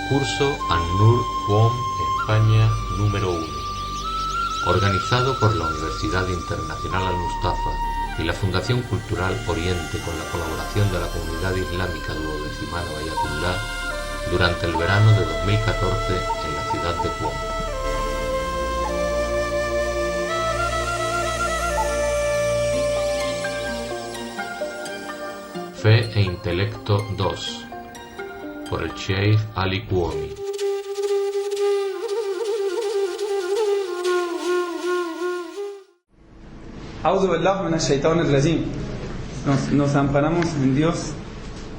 Curso An-Nur QOM España número 1, organizado por la Universidad Internacional Al-Mustafa y la Fundación Cultural Oriente con la colaboración de la Comunidad Islámica Duodecimal Bayatullah durante el verano de 2014 en la ciudad de QOM. Fe e Intelecto 2 por el Sheikh Ali Qawmi. A'udhu billahi minash shaitanir rajim. Nos amparamos en Dios,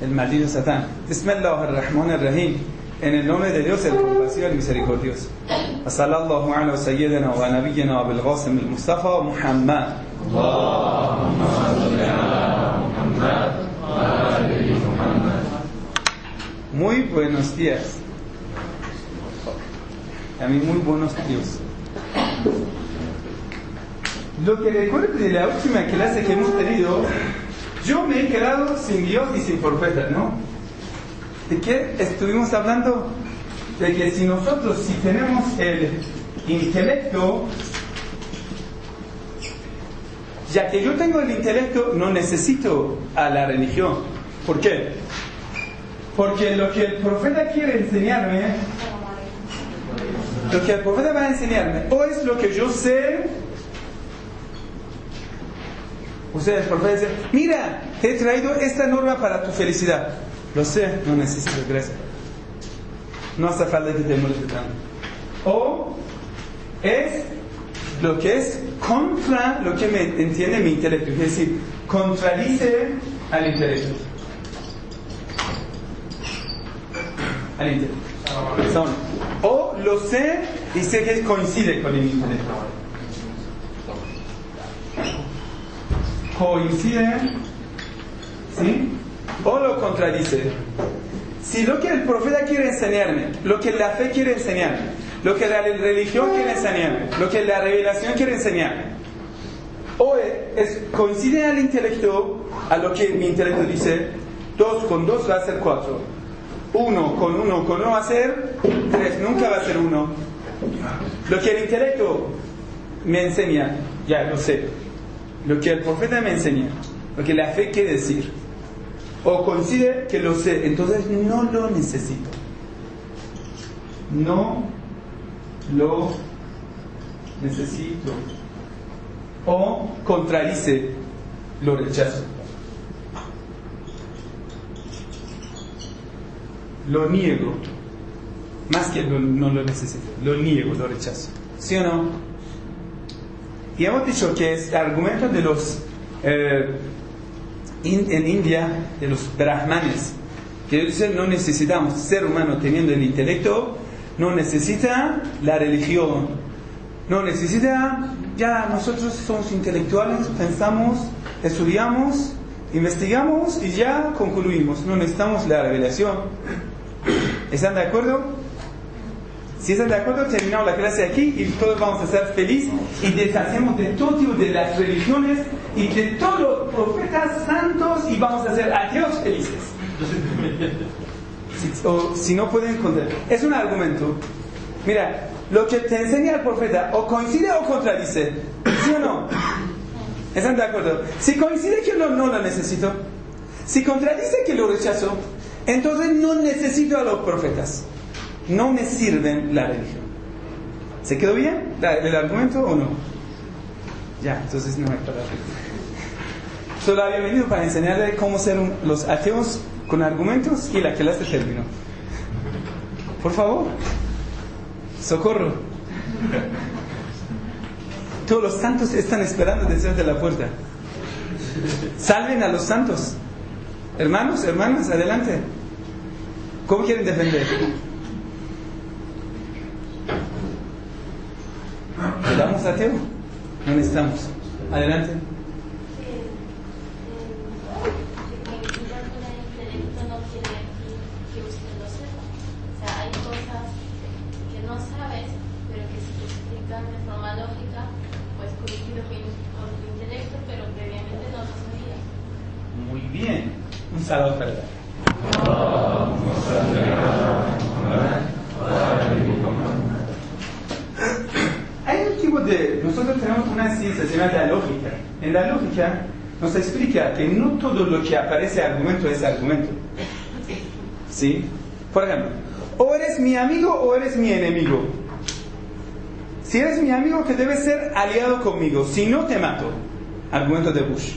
el maldito Satán. Bismillahirrahmanirrahim. En el nombre de Dios, el compasivo y el misericordioso. Sallallahu ala sayyidina wa nabiyyina bil Qasim al Mustafa Muhammad. Allahumma salli ala Muhammad wa ali Muhammad. Muy buenos días. A mí muy buenos días. Lo que recuerdo de la última clase que hemos tenido, yo me he quedado sin Dios y sin profeta, ¿no? ¿De qué estuvimos hablando? De que si tenemos el intelecto, ya que yo tengo el intelecto, no necesito a la religión. ¿Por qué? Porque lo que el profeta quiere enseñarme, lo que el profeta va a enseñarme, o es lo que yo sé. Ustedes, el profeta dice: mira, te he traído esta norma para tu felicidad. Lo sé, no necesito, gracias. No hace falta que te moleste tanto. O es lo que es contra lo que me entiende mi intelecto, es decir, contradice al intelecto. Al intelecto. O lo sé y sé que coincide con el intelecto. Coincide, ¿sí? O lo contradice. Si lo que el profeta quiere enseñarme, lo que la fe quiere enseñarme, lo que la religión quiere enseñarme, lo que la revelación quiere enseñarme, o coincide al intelecto, a lo que mi intelecto dice, 2 con 2 va a ser 4, 1 con 1 va a ser 3, nunca va a ser 1. Lo que el intelecto me enseña, ya lo sé. Lo que el profeta me enseña, lo que la fe quiere decir, o coincide que lo sé, entonces no lo necesito. No lo necesito. O contradice, lo rechazo. Lo niego. Más que no lo necesito. Lo niego, lo rechazo. ¿Sí o no? Y hemos dicho que es el argumento de los en India, de los brahmanes, que dicen: no necesitamos, ser humano teniendo el intelecto no necesita la religión, no necesita, ya nosotros somos intelectuales, pensamos, estudiamos, investigamos y ya concluimos, no necesitamos la revelación. ¿Están de acuerdo? Si están de acuerdo, terminamos la clase aquí y todos vamos a ser felices y deshacemos de todo tipo de las religiones y de todos los profetas santos y vamos a ser ateos felices. Si no pueden entender. Es un argumento. Mira, lo que te enseña el profeta o coincide o contradice. ¿Sí o no? ¿Están de acuerdo? Si coincide que no lo necesito, si contradice que lo rechazo, entonces no necesito a los profetas. No me sirven la religión. ¿Se quedó bien el argumento o no? Ya, entonces no hay para solo había venido para enseñarle cómo ser los ateos con argumentos y la clase terminó. Por favor, socorro. Todos los santos están esperando detrás de la puerta. Salven a los santos. Hermanos, hermanas, adelante. ¿Cómo quieren defender? ¿Quedamos ateo? No necesitamos. Adelante. Muy bien. Un saludo para Hay un tipo de... Nosotros tenemos una ciencia que se llama la lógica. En la lógica nos explica que no todo lo que aparece argumento es argumento. ¿Sí? Por ejemplo, o eres mi amigo o eres mi enemigo. Si eres mi amigo, que debes ser aliado conmigo. Si no, te mato. Argumento de Bush.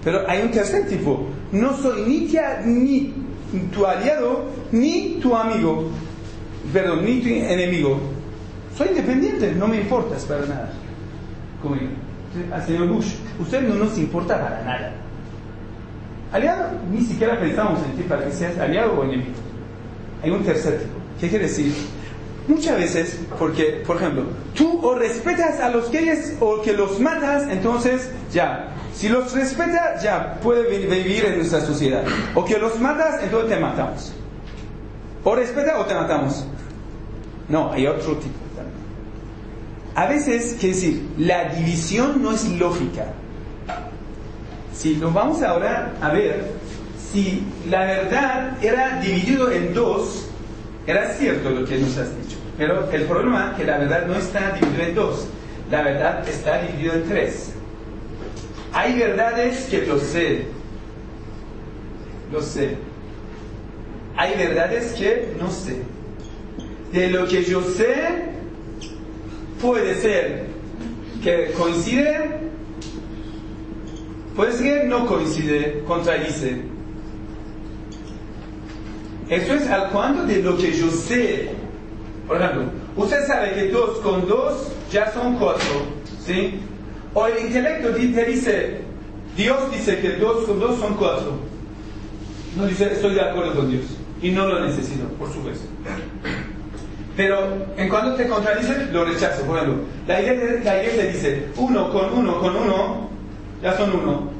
Pero hay un tercer tipo. No soy ni tu aliado ni tu amigo. Perdón, ni tu enemigo. Soy independiente, no me importas para nada. Como al señor Bush, usted no nos importa para nada. Aliado, ni siquiera pensamos en ti para que seas aliado o enemigo. Hay un tercer tipo. ¿Qué quiere decir? Muchas veces, porque, por ejemplo, tú o respetas a los gays o que los matas, entonces ya. Si los respetas, ya puede vivir en nuestra sociedad. O que los matas, entonces te matamos. O respeta o te matamos. No, hay otro tipo también. A veces, quiere decir, la división no es lógica. Si lo vamos ahora a ver, si la verdad era dividido en dos, era cierto lo que nos has dicho. Pero el problema es que la verdad no está dividida en dos. La verdad está dividida en tres. Hay verdades que lo sé. Hay verdades que no sé. De lo que yo sé, puede ser que coincide, puede ser que no coincide, contradice. Eso es al cuanto de lo que yo sé. Por ejemplo, usted sabe que 2 con 2 ya son 4, ¿sí? O el intelecto te dice, Dios dice que 2 con 2 son 4. No dice, estoy de acuerdo con Dios. Y no lo necesito, por supuesto. Pero en cuanto te contradice, lo rechazo. Por ejemplo, la iglesia dice, 1 con 1 con 1, ya son 1.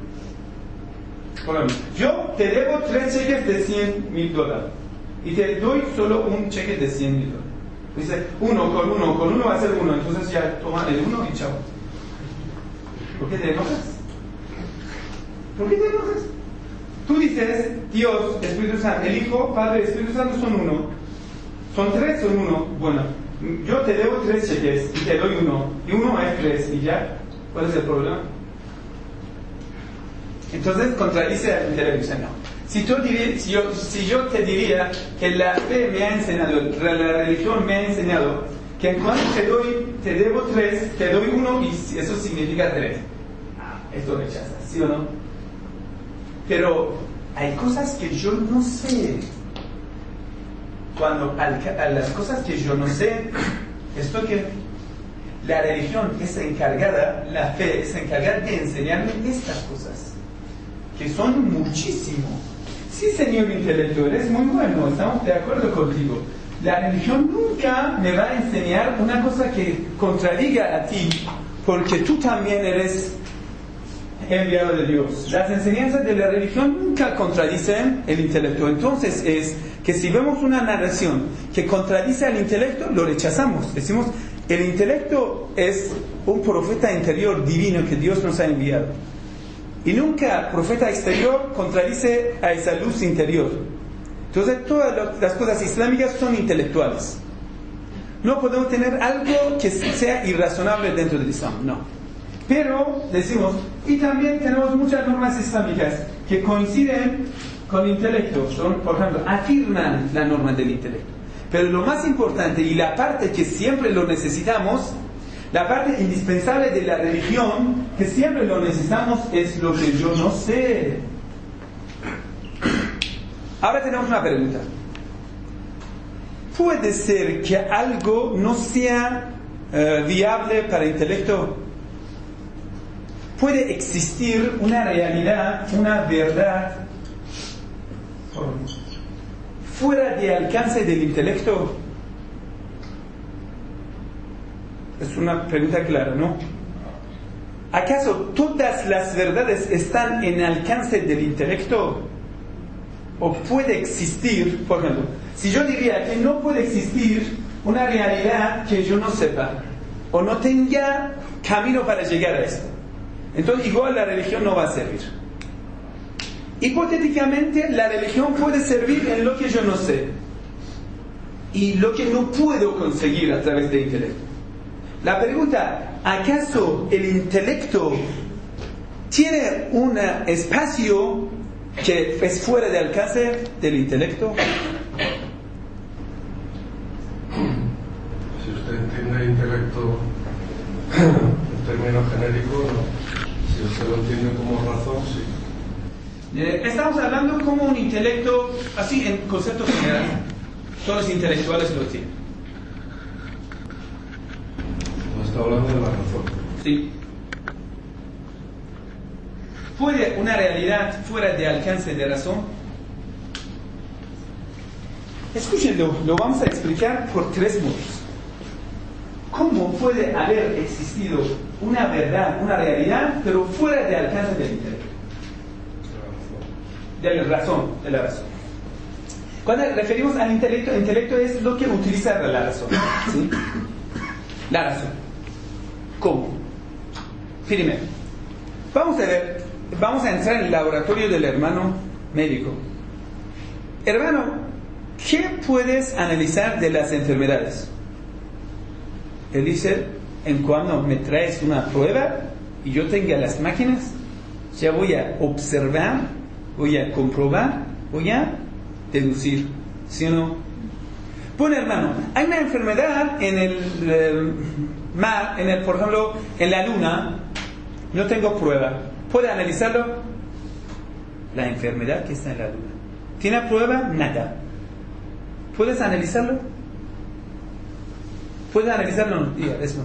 Por ejemplo, yo te debo 3 cheques de $100,000 y te doy solo un cheque de $100,000. Dice, 1 con 1 con 1 va a ser 1, entonces ya toma el 1 y chao. ¿Por qué te enojas? ¿Por qué te enojas? Tú dices, Dios, Espíritu Santo, el Hijo, Padre y Espíritu Santo son 1. Son 3, son 1. Bueno, yo te debo 3 cheques y te doy 1. Y 1 es 3 y ya. ¿Cuál es el problema? Entonces contradice al intelecto. No. Si yo te diría que la fe me ha enseñado, la religión me ha enseñado que en cuanto te debo 3, te doy 1 y eso significa 3. Esto rechazas, ¿sí o no? Pero hay cosas que yo no sé. Cuando a las cosas que yo no sé, esto que la religión es encargada, la fe es encargada de enseñarme estas cosas, que son muchísimo. Sí, señor intelecto, eres muy bueno, estamos de acuerdo contigo. La religión nunca me va a enseñar una cosa que contradiga a ti, porque tú también eres enviado de Dios. Las enseñanzas de la religión nunca contradicen el intelecto. Entonces es que si vemos una narración que contradice al intelecto, lo rechazamos. Decimos, el intelecto es un profeta interior divino que Dios nos ha enviado. Y nunca profeta exterior contradice a esa luz interior. Entonces todas las cosas islámicas son intelectuales. No podemos tener algo que sea irrazonable dentro del Islam, no. Pero decimos, y también tenemos muchas normas islámicas que coinciden con el intelecto. Son, por ejemplo, afirman la norma del intelecto. Pero lo más importante y la parte que siempre lo necesitamos, la parte indispensable de la religión, que siempre lo necesitamos, es lo que yo no sé. Ahora tenemos una pregunta. ¿Puede ser que algo no sea viable para el intelecto? ¿Puede existir una realidad, una verdad fuera de alcance del intelecto? Es una pregunta clara, ¿no? ¿Acaso todas las verdades están en alcance del intelecto? ¿O puede existir, por ejemplo, si yo diría que no puede existir una realidad que yo no sepa, o no tenga camino para llegar a esto, entonces igual la religión no va a servir. Hipotéticamente, la religión puede servir en lo que yo no sé. y lo que no puedo conseguir a través del intelecto. La pregunta, ¿acaso el intelecto tiene un espacio que es fuera de alcance del intelecto? Si usted entiende intelecto en términos genéricos, no. Si usted lo entiende como razón, sí. Estamos hablando como un intelecto, así en concepto general. Todos los intelectuales lo tienen. No está hablando de la razón. Sí. ¿Puede una realidad fuera de alcance de razón? Escúchenlo, lo vamos a explicar por tres modos. ¿Cómo puede haber existido una verdad, una realidad, pero fuera de alcance del intelecto? De la razón. Cuando referimos al intelecto, el intelecto es lo que utiliza la razón. ¿Sí? La razón. ¿Cómo? Primero, vamos a entrar en el laboratorio del hermano médico. Hermano, ¿qué puedes analizar de las enfermedades? Él dice, en cuando me traes una prueba y yo tenga las máquinas, ya voy a observar, voy a comprobar, voy a deducir, ¿sí o no? Bueno, hermano, hay una enfermedad en el mar, por ejemplo, en la luna, no tengo prueba. ¿Puede analizarlo? La enfermedad que está en la luna. ¿Tiene prueba? Nada. ¿Puedes analizarlo? ¿Puedes analizarlo? No, diga, eso no.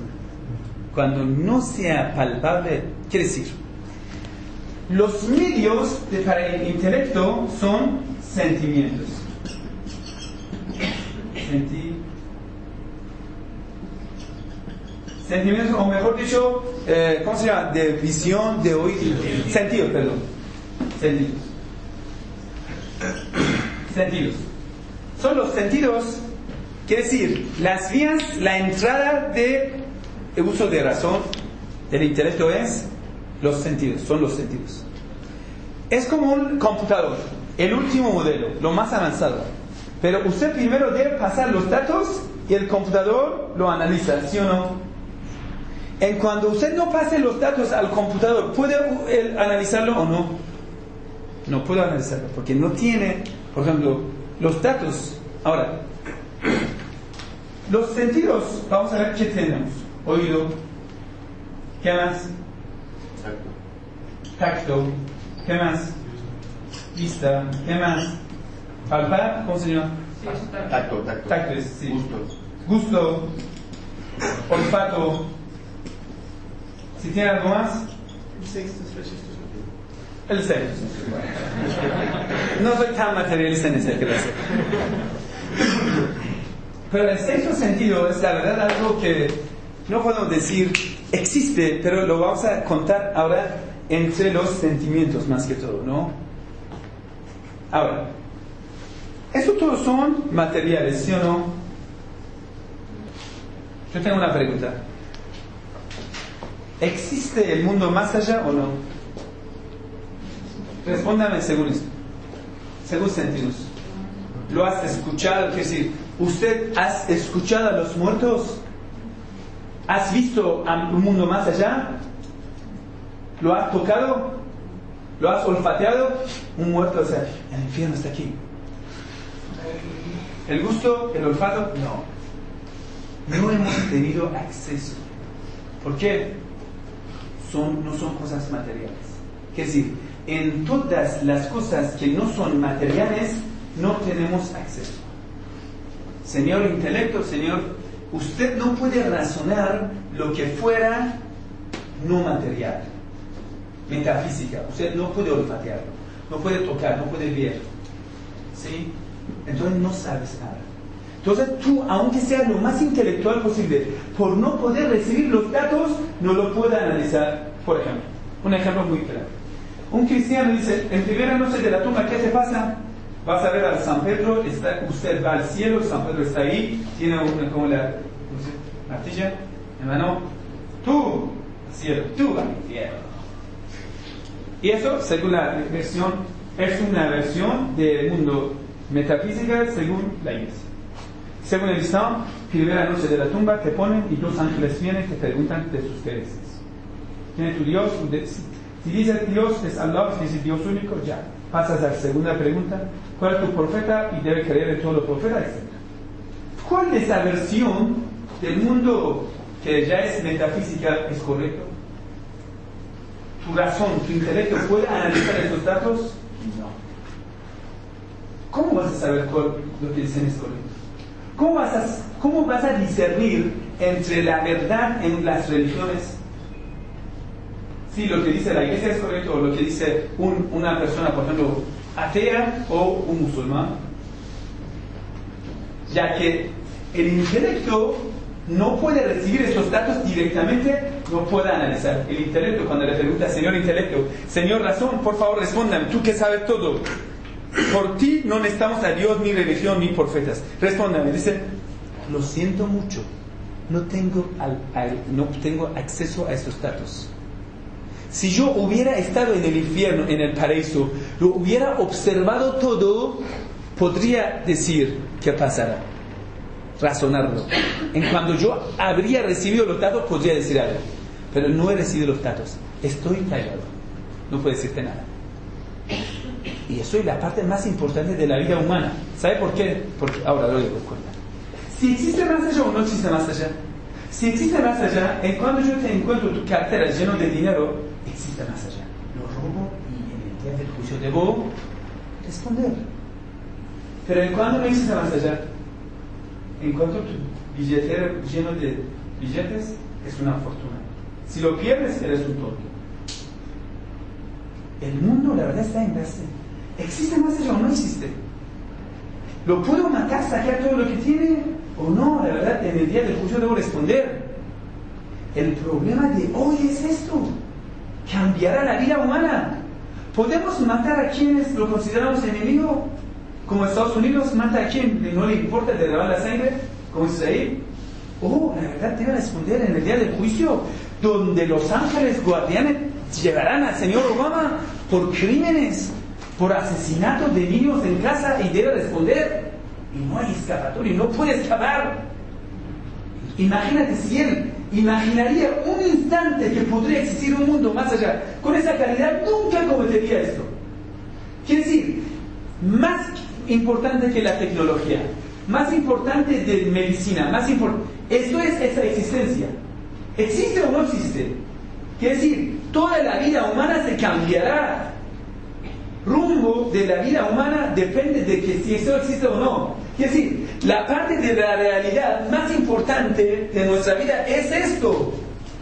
Cuando no sea palpable, quiere decir, los medios para el intelecto son sentimientos. Sentimientos, o mejor dicho, ¿cómo se llama? De visión, de oído. Sentidos, perdón. Sentidos. Son los sentidos, quiere decir, las vías, la entrada de uso de razón del intelecto es los sentidos, son los sentidos. Es como un computador, el último modelo, lo más avanzado. Pero usted primero debe pasar los datos y el computador lo analiza, ¿sí o no? En cuando usted no pase los datos al computador, ¿puede él analizarlo o no? No puede analizarlo porque no tiene, por ejemplo, los datos. Ahora, los sentidos, vamos a ver qué tenemos. Oído, ¿qué más? Tacto, ¿qué más? Vista, ¿qué más? Palpar, ¿cómo se llama? Tacto. Tacto es, sí. Gusto. Olfato. Si tiene algo más. El sexto. No soy tan materialista en ese caso. Pero el sexto sentido es la verdad algo que no podemos decir existe, pero lo vamos a contar ahora entre los sentimientos más que todo, ¿no? Ahora, estos todos son materiales, ¿sí o no? Yo tengo una pregunta. ¿Existe el mundo más allá o no? Respóndame según esto. Según sentidos. ¿Lo has escuchado? Es decir, ¿usted has escuchado a los muertos? ¿Has visto un mundo más allá? ¿Lo has tocado? ¿Lo has olfateado? Un muerto, o sea, el infierno está aquí. ¿El gusto? ¿El olfato? No hemos tenido acceso. ¿Por qué? No son cosas materiales. Es decir, en todas las cosas que no son materiales, no tenemos acceso. Señor intelecto, señor, usted no puede razonar lo que fuera no material. Metafísica, usted no puede olfatearlo, no puede tocar, no puede ver. ¿Sí? Entonces no sabes nada. Entonces tú, aunque sea lo más intelectual posible, por no poder recibir los datos, no lo puede analizar. Por ejemplo, un ejemplo muy claro. Un cristiano dice, en primera noche de la tumba, ¿qué te pasa? Vas a ver al San Pedro, usted va al cielo, San Pedro está ahí, tiene como la artilla en mano. Tú, al cielo, tú al infierno. Y eso, según la versión, es una versión del mundo metafísica según la Iglesia. Según el Islam, primera noche de la tumba te ponen y 2 ángeles vienen y te preguntan de sus creencias. ¿Quién es tu Dios? Si dices Dios es Allah, si dices Dios único, ya. Pasas a la segunda pregunta, ¿cuál es tu profeta? Y debe creer en todos los profetas, etc. ¿Cuál de esa versión del mundo que ya es metafísica es correcto? ¿Tu razón, tu intelecto puede analizar estos datos? No. ¿Cómo vas a saber lo que dicen es correcto? ¿Cómo vas a discernir entre la verdad en las religiones? Si lo que dice la iglesia es correcto o lo que dice una persona, por ejemplo, atea o un musulmán. Ya que el intelecto no puede recibir estos datos directamente, no puede analizar. El intelecto, cuando le pregunta, señor intelecto, señor razón, por favor respóndame, tú que sabes todo. Por ti no necesitamos a Dios, ni religión, ni profetas. Respóndame, dice, lo siento mucho, no tengo acceso a estos datos. Si yo hubiera estado en el infierno, en el paraíso, lo hubiera observado todo, podría decir qué pasará, razonarlo. En cuando yo habría recibido los datos, podría decir algo. Pero no he recibido los datos, estoy callado, no puedo decirte nada. Y eso es la parte más importante de la vida humana. ¿Sabe por qué? Porque ahora lo digo cuenta. Si existe más allá o no existe más allá. Si existe más allá, en cuando yo te encuentro tu cartera lleno de dinero, existe más allá. Lo robo y en el día del juicio debo responder. Pero en cuando no existe más allá, en cuanto tu billetero lleno de billetes, es una fortuna. Si lo pierdes, eres un tonto. El mundo, la verdad, está en base. ¿Existe más allá o no existe? ¿Lo puedo matar, sacar todo lo que tiene o no? La verdad, en el día del juicio debo responder. El problema de hoy es esto. Cambiará la vida humana. ¿Podemos matar a quienes lo consideramos enemigo? Como Estados Unidos mata a quien no le importa derramar la sangre, como Israel. La verdad debe responder en el día del juicio, donde los ángeles guardianes llevarán al señor Obama por crímenes, por asesinato de niños en casa, y debe responder. Y no hay escapatoria, no puede escapar. Imagínate si él imaginaría un instante que podría existir un mundo más allá. Con esa calidad nunca cometería esto. Quiere decir, más importante que la tecnología, más importante de medicina, más importante. Esto es esa existencia. ¿Existe o no existe? Quiere decir, toda la vida humana se cambiará. Rumbo de la vida humana depende de que si esto existe o no. Quiere decir, la parte de la realidad más importante de nuestra vida es esto,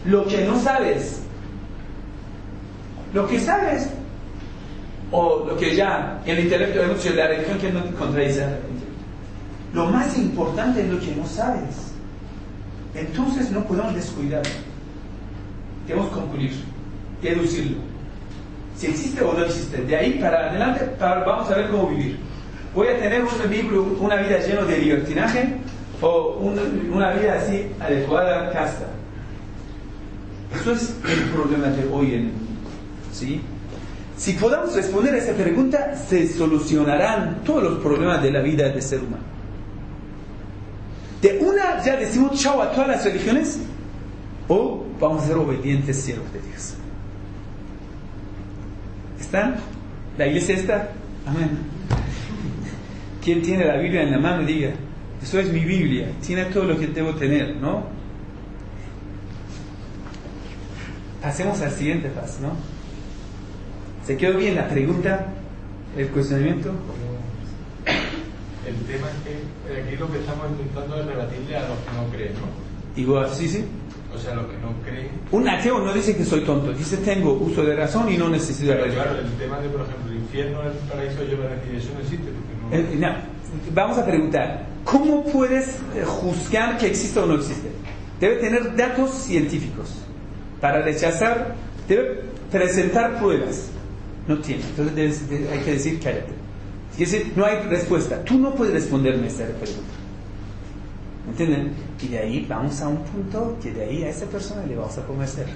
lo que no sabes. Lo que sabes, o lo que ya el intelecto hemos dicho, la religión que no contradice. Lo más importante es lo que no sabes. Entonces no podemos descuidarlo. Debemos concluir, deducirlo. Si existe o no existe. De ahí para adelante vamos a ver cómo vivir. ¿Voy a tener una vida llena de libertinaje o una vida así adecuada, casta? Eso es el problema de hoy en el mundo. ¿Sí? Si podamos responder a esa pregunta, se solucionarán todos los problemas de la vida del ser humano. De una ya decimos chao a todas las religiones, o vamos a ser obedientes siervos de Dios. ¿Están? ¿La iglesia está? Amén. ¿Quién tiene la Biblia en la mano? Diga, eso es mi Biblia, tiene todo lo que debo tener, ¿no? Pasemos al siguiente paso, ¿no? ¿Se quedó bien la pregunta, el cuestionamiento? El tema es que aquí lo que estamos intentando es rebatirle a los que no creen, ¿no? Igual, sí. O sea, los que no creen. Un ateo no dice que soy tonto, dice tengo uso de razón y no necesito de Pero religión. claro, el tema de, por ejemplo, el infierno, el paraíso, yo voy a decir, eso no existe. Porque no... Vamos a preguntar, ¿cómo puedes juzgar que existe o no existe? Debe tener datos científicos. Para rechazar, debe presentar pruebas. No tiene, entonces hay que decir cállate. Es decir, no hay respuesta. Tú no puedes responderme esta pregunta. ¿Entienden? Y de ahí vamos a un punto que de ahí a esa persona le vamos a convencer.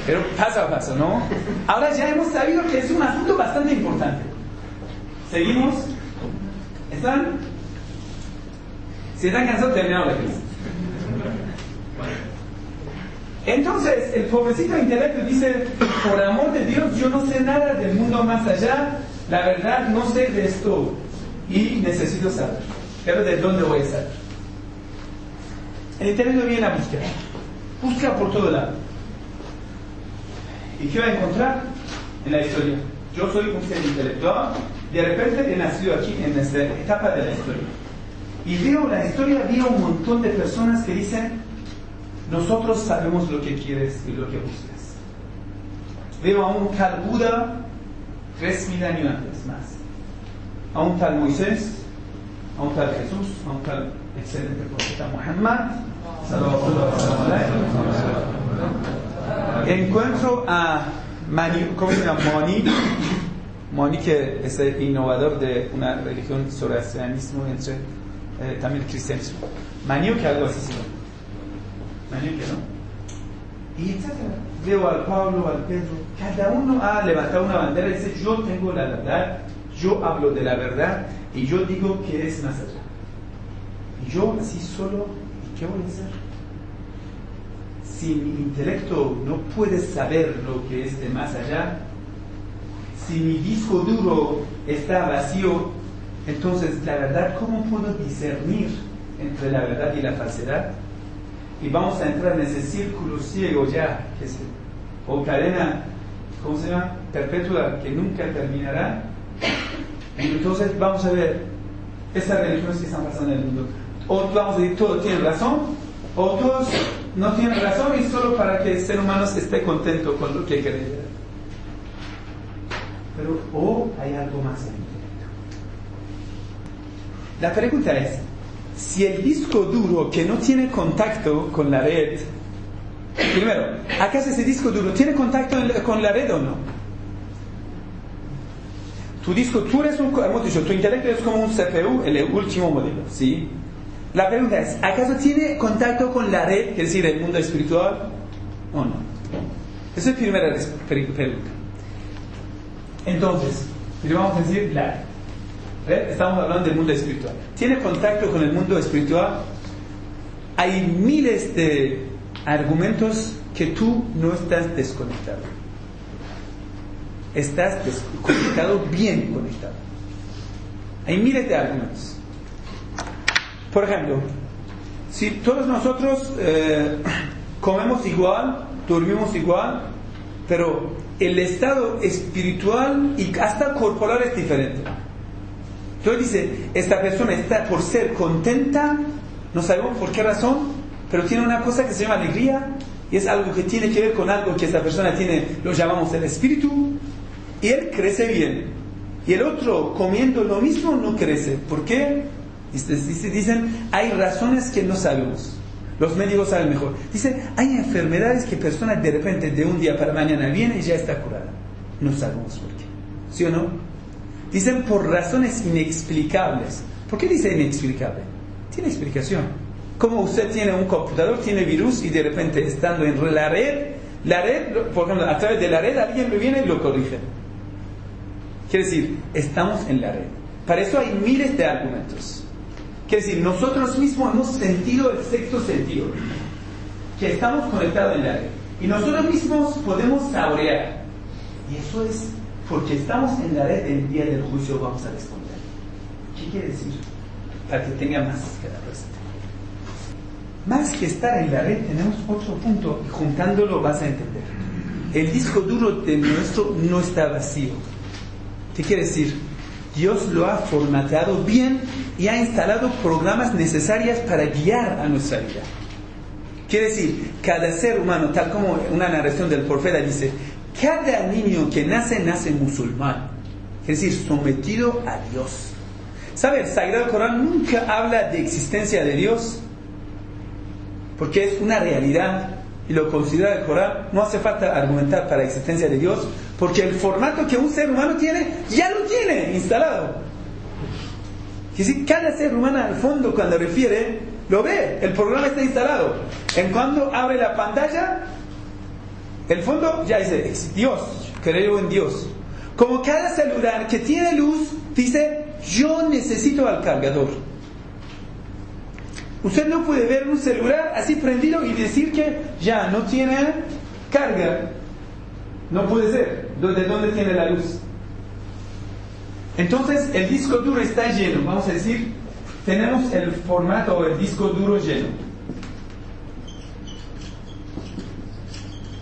Pero paso a paso, ¿no? Ahora ya hemos sabido que es un asunto bastante importante. ¿Seguimos? ¿Están? Si están cansados, terminamos la clase. Entonces, el pobrecito intelecto dice, por amor de Dios, yo no sé nada del mundo más allá, la verdad no sé de esto y necesito saber. Pero ¿de dónde voy a saber? El intelecto viene a buscar. Busca por todo lado. ¿Y qué va a encontrar? En la historia. Yo soy un ser intelectual, de repente he nacido aquí en esta etapa de la historia. Y veo la historia, veo un montón de personas que dicen, nosotros sabemos lo que quieres y lo que buscas. Veo a un tal Buda 3000 años antes más. A un tal Moisés, a un tal Jesús, a un tal excelente profeta Muhammad. Encuentro a ¿cómo se llama? Moni, que es el innovador de una religión zoroastrianismo entre también el cristianismo. Maniu, que algo así, Maniu, que no. Y etcétera. Veo al Pablo, al Pedro, cada uno ha levantado una bandera y dice, yo tengo la verdad, yo hablo de la verdad y yo digo que es más allá. Y yo así solo, ¿y qué voy a hacer? Si mi intelecto no puede saber lo que es de más allá, si mi disco duro está vacío, entonces la verdad, ¿cómo puedo discernir entre la verdad y la falsedad? Y vamos a entrar en ese círculo ciego ya, o cadena, ¿cómo se llama? Perpetua, que nunca terminará. Entonces vamos a ver esas religiones que están pasando en el mundo. O vamos a decir, todos tienen razón, o todos no tienen razón y solo para que el ser humano esté contento con lo que cree. Pero, o hay algo más en el intelecto. La pregunta es, si el disco duro que no tiene contacto con la red, primero, ¿acaso ese disco duro tiene contacto con la red o no? Tu disco, tú eres hemos dicho, tu intelecto es como un CPU, el último modelo, ¿sí? La pregunta es, ¿acaso tiene contacto con la red, es decir, el mundo espiritual o no? Esa es la primera pregunta. Entonces, vamos a decir la red. Estamos hablando del mundo espiritual. ¿Tiene contacto con el mundo espiritual? Hay miles de argumentos que tú no estás desconectado. Estás conectado, bien conectado. Hay miles de argumentos. Por ejemplo, si todos nosotros comemos igual, dormimos igual, pero el estado espiritual y hasta corporal es diferente. Entonces dice, esta persona está por ser contenta, no sabemos por qué razón, pero tiene una cosa que se llama alegría, y es algo que tiene que ver con algo que esta persona tiene, lo llamamos el espíritu, y él crece bien. Y el otro, comiendo lo mismo, no crece. ¿Por qué? Dicen, hay razones que no sabemos. Los médicos saben mejor. Dicen, hay enfermedades que personas de repente, de un día para mañana, viene y ya está curada. No sabemos por qué. ¿Sí o no? Dicen por razones inexplicables. ¿Por qué dice inexplicable? Tiene explicación. Como usted tiene un computador, tiene virus y de repente estando en la red, por ejemplo, a través de la red alguien le viene y lo corrige. Quiere decir, estamos en la red. Para eso hay miles de argumentos. Quiere decir, nosotros mismos hemos sentido el sexto sentido, que estamos conectados en la red. Y nosotros mismos podemos saborear. Y eso es porque estamos en la red, el día del juicio vamos a responder. ¿Qué quiere decir? Para que tenga más que la presente. Más que estar en la red, tenemos otro punto, y juntándolo vas a entender. El disco duro de nuestro no está vacío. ¿Qué quiere decir? Dios lo ha formateado bien y ha instalado programas necesarios para guiar a nuestra vida. Quiere decir, cada ser humano, tal como una narración del profeta dice, cada niño que nace musulmán. Quiere decir, sometido a Dios. ¿Sabe? El Sagrado Corán nunca habla de existencia de Dios, porque es una realidad y lo considera el Corán. No hace falta argumentar para la existencia de Dios, porque el formato que un ser humano tiene, ya lo tiene instalado. Es decir, cada ser humano al fondo cuando refiere, lo ve, el programa está instalado. En cuando abre la pantalla, el fondo ya dice, Dios, creo en Dios. Como cada celular que tiene luz, dice, yo necesito al cargador. Usted no puede ver un celular así prendido y decir que ya no tiene carga. No puede ser. ¿De dónde tiene la luz? Entonces el disco duro está lleno. Vamos a decir, tenemos el formato o el disco duro lleno.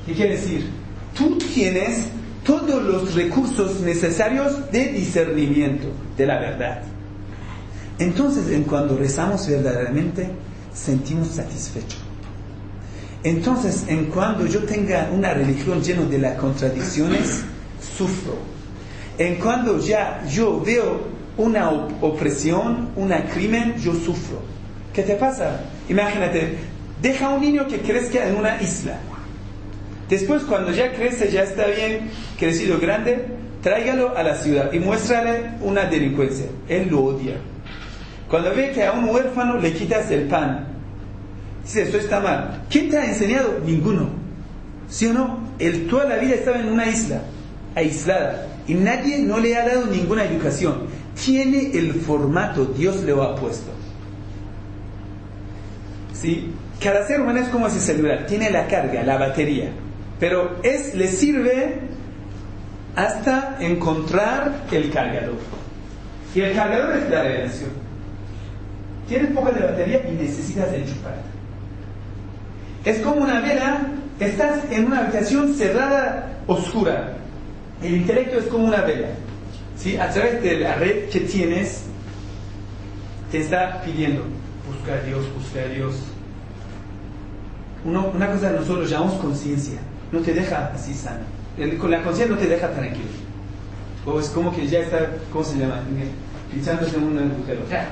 ¿Qué quiere decir? Tú tienes todos los recursos necesarios de discernimiento de la verdad. Entonces, cuando rezamos verdaderamente, sentimos satisfecho. Entonces, cuando yo tenga una religión llena de las contradicciones, sufro. Cuando ya yo veo una opresión, un crimen, yo sufro. ¿Qué te pasa? Imagínate, deja a un niño que crezca en una isla. Después, cuando ya crece, ya está bien crecido, grande, tráigalo a la ciudad y muéstrale una delincuencia. Él lo odia. Cuando ve que a un huérfano le quitas el pan, dice, esto está mal. ¿Quién te ha enseñado? Ninguno. ¿Sí o no? Él toda la vida estaba en una isla, aislada, y nadie no le ha dado ninguna educación. Tiene el formato, Dios le ha puesto. ¿Sí? Cada ser humano es como ese celular, tiene la carga, la batería, pero le sirve hasta encontrar el cargador. Y el cargador es la revelación. Tienes poca de batería y necesitas enchufarla. Es como una vela, estás en una habitación cerrada, oscura. El intelecto es como una vela. ¿Sí? A través de la red que tienes, te está pidiendo, busca a Dios, busca a Dios. Una cosa nosotros llamamos conciencia. No te deja así sana. Con la conciencia no te deja tranquilo. O es como que ya está, ¿cómo se llama? Pinchándose en un agujero. Ya,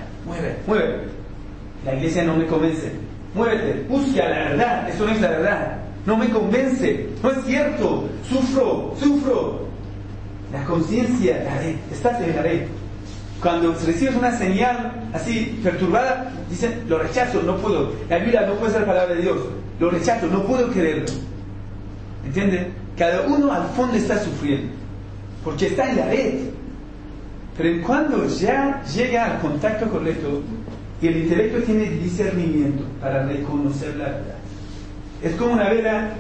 mueve. La iglesia no me convence. Muévete, busca la verdad. Eso no es la verdad. No me convence. No es cierto. Sufro. La conciencia, la red. Estás en la red. Cuando recibes una señal así perturbada, dicen, lo rechazo, no puedo. La Biblia no puede ser palabra de Dios. Lo rechazo, no puedo creerlo. ¿Entiende? Cada uno al fondo está sufriendo. Porque está en la red. Pero cuando ya llega al contacto correcto y el intelecto tiene discernimiento para reconocer la verdad, es como una vela.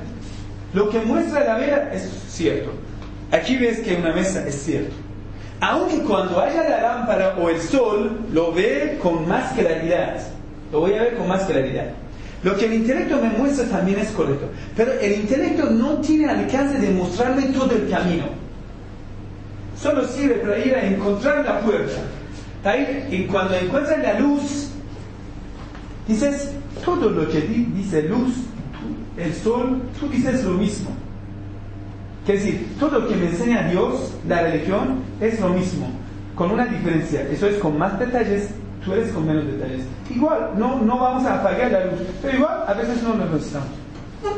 Lo que muestra la vela es cierto. Aquí ves que una mesa es cierto. Aunque cuando haya la lámpara o el sol, lo ve con más claridad. Lo voy a ver con más claridad. Lo que el intelecto me muestra también es correcto. Pero el intelecto no tiene alcance de mostrarme todo el camino. Solo sirve para ir a encontrar la puerta. Y cuando encuentras la luz, dices, todo lo que dice luz, el sol, tú dices lo mismo. Quiere decir, todo lo que me enseña Dios, la religión, es lo mismo, con una diferencia. Eso es con más detalles, tú eres con menos detalles. Igual, no vamos a apagar la luz, pero igual a veces no lo necesitamos.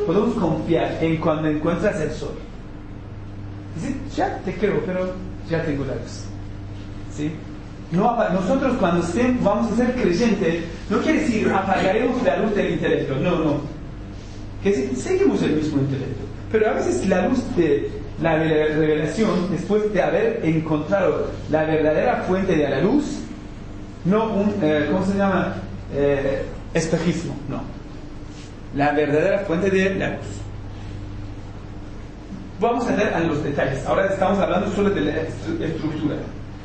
Podemos confiar en cuando encuentras el sol. Dice, ya te creo, pero ya tengo la luz. ¿Sí? Nosotros cuando vamos a ser creyentes, no quiere decir apagaremos la luz del intelecto, no. Quiere decir, seguimos el mismo intelecto. Pero a veces la luz de la revelación, después de haber encontrado la verdadera fuente de la luz, no un, ¿cómo se llama? Espejismo, no. La verdadera fuente de la luz. Vamos a ver a los detalles. Ahora estamos hablando solo de la estructura.